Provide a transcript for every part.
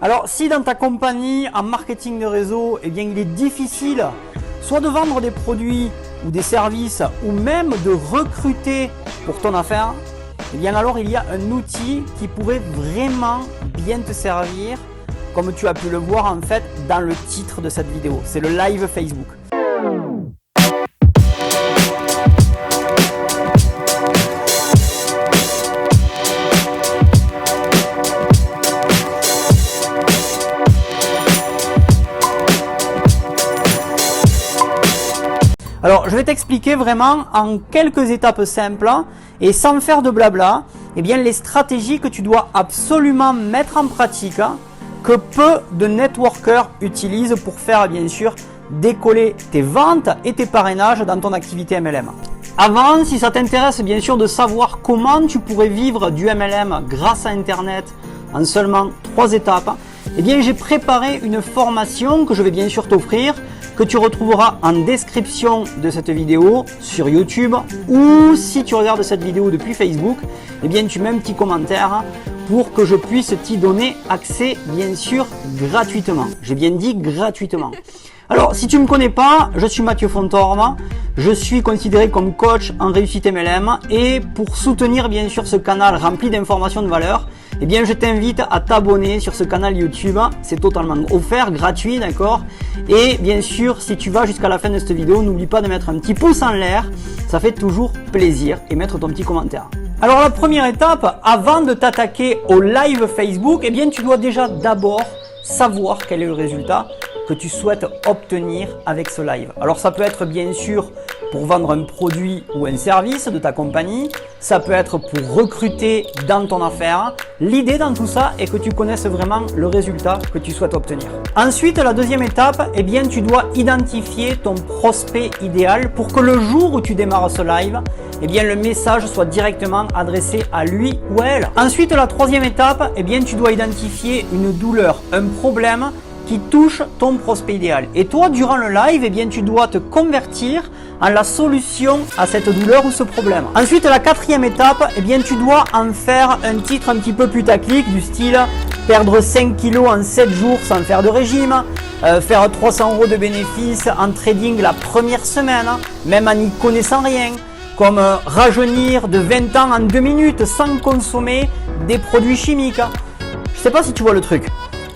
Alors si dans ta compagnie en marketing de réseau, eh bien, il est difficile soit de vendre des produits ou des services ou même de recruter pour ton affaire, eh bien alors il y a un outil qui pourrait vraiment bien te servir, comme tu as pu le voir en fait dans le titre de cette vidéo, c'est le live Facebook. Alors, je vais t'expliquer vraiment en quelques étapes simples et sans faire de blabla, eh bien, les stratégies que tu dois absolument mettre en pratique, que peu de networkers utilisent pour faire bien sûr décoller tes ventes et tes parrainages dans ton activité MLM. Avant, si ça t'intéresse bien sûr de savoir comment tu pourrais vivre du MLM grâce à Internet en seulement 3 étapes, eh bien, j'ai préparé une formation que je vais bien sûr t'offrir, que tu retrouveras en description de cette vidéo sur YouTube, ou si tu regardes cette vidéo depuis Facebook, eh bien tu mets un petit commentaire pour que je puisse t'y donner accès bien sûr gratuitement. J'ai bien dit gratuitement. Alors si tu ne me connais pas, je suis Mathieu Fontorme, je suis considéré comme coach en réussite MLM et pour soutenir bien sûr ce canal rempli d'informations de valeur, eh bien je t'invite à t'abonner sur ce canal YouTube, c'est totalement offert, gratuit, d'accord? Et bien sûr, si tu vas jusqu'à la fin de cette vidéo, n'oublie pas de mettre un petit pouce en l'air, ça fait toujours plaisir, et mettre ton petit commentaire. Alors la première étape, avant de t'attaquer au live Facebook, eh bien tu dois déjà d'abord savoir quel est le résultat que tu souhaites obtenir avec ce live. Alors ça peut être bien sûr pour vendre un produit ou un service de ta compagnie, ça peut être pour recruter dans ton affaire. L'idée dans tout ça est que tu connaisses vraiment le résultat que tu souhaites obtenir. Ensuite, la deuxième étape, eh bien tu dois identifier ton prospect idéal pour que le jour où tu démarres ce live, eh bien le message soit directement adressé à lui ou à elle. Ensuite, la troisième étape, eh bien tu dois identifier une douleur, un problème qui touche ton prospect idéal. Et toi, durant le live, eh bien, tu dois te convertir en la solution à cette douleur ou ce problème. Ensuite, la quatrième étape, eh bien, tu dois en faire un titre un petit peu putaclic du style perdre 5 kilos en 7 jours sans faire de régime, faire 300 € de bénéfices en trading la première semaine, même en n'y connaissant rien, comme rajeunir de 20 ans en 2 minutes sans consommer des produits chimiques. Je sais pas si tu vois le truc.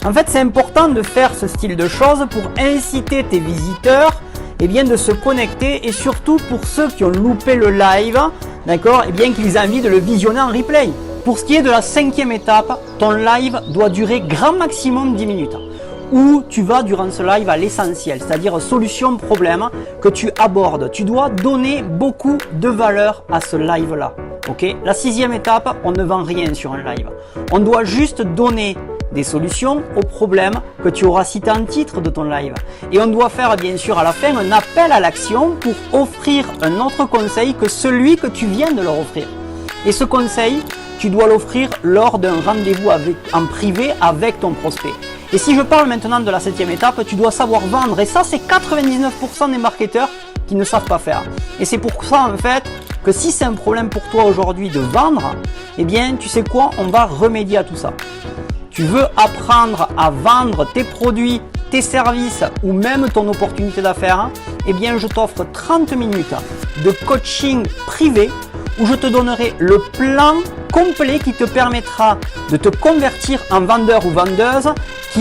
En fait, c'est important de faire ce style de choses pour inciter tes visiteurs bien, de se connecter et surtout pour ceux qui ont loupé le live, d'accord, bien qu'ils aient envie de le visionner en replay. Pour ce qui est de la cinquième étape, ton live doit durer grand maximum 10 minutes. Où tu vas durant ce live à l'essentiel, c'est-à-dire solution-problème que tu abordes. Tu dois donner beaucoup de valeur à ce live-là. Okay. La sixième étape, on ne vend rien sur un live. On doit juste donner des solutions aux problèmes que tu auras cités en titre de ton live. Et on doit faire bien sûr à la fin un appel à l'action pour offrir un autre conseil que celui que tu viens de leur offrir. Et ce conseil, tu dois l'offrir lors d'un rendez-vous en privé avec ton prospect. Et si je parle maintenant de la septième étape, tu dois savoir vendre. Et ça, c'est 99% des marketeurs qui ne savent pas faire. Et c'est pour ça en fait que si c'est un problème pour toi aujourd'hui de vendre, eh bien tu sais quoi, on va remédier à tout ça. Tu veux apprendre à vendre tes produits, tes services ou même ton opportunité d'affaires, eh bien je t'offre 30 minutes de coaching privé où je te donnerai le plan complet qui te permettra de te convertir en vendeur ou vendeuse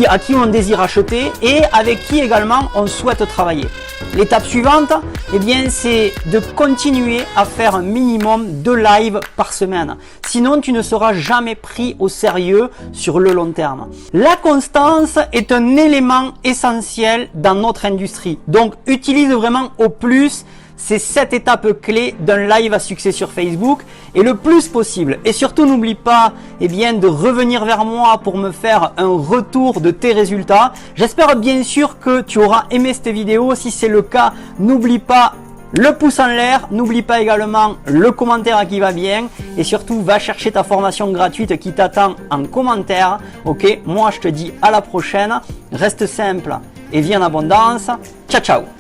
à qui on désire acheter et avec qui également on souhaite travailler. L'étape suivante, eh bien, c'est de continuer à faire un minimum de live par semaine. Sinon, tu ne seras jamais pris au sérieux sur le long terme. La constance est un élément essentiel dans notre industrie. Donc, utilise vraiment au plus ces 7 étapes clés d'un live à succès sur Facebook et le plus possible. Et surtout, n'oublie pas bien, de revenir vers moi pour me faire un retour de tes résultats. J'espère bien sûr que tu auras aimé cette vidéo. Si c'est le cas, n'oublie pas le pouce en l'air, n'oublie pas également le commentaire qui va bien et surtout va chercher ta formation gratuite qui t'attend en commentaire. Ok, moi je te dis à la prochaine, reste simple et vis en abondance. Ciao ciao.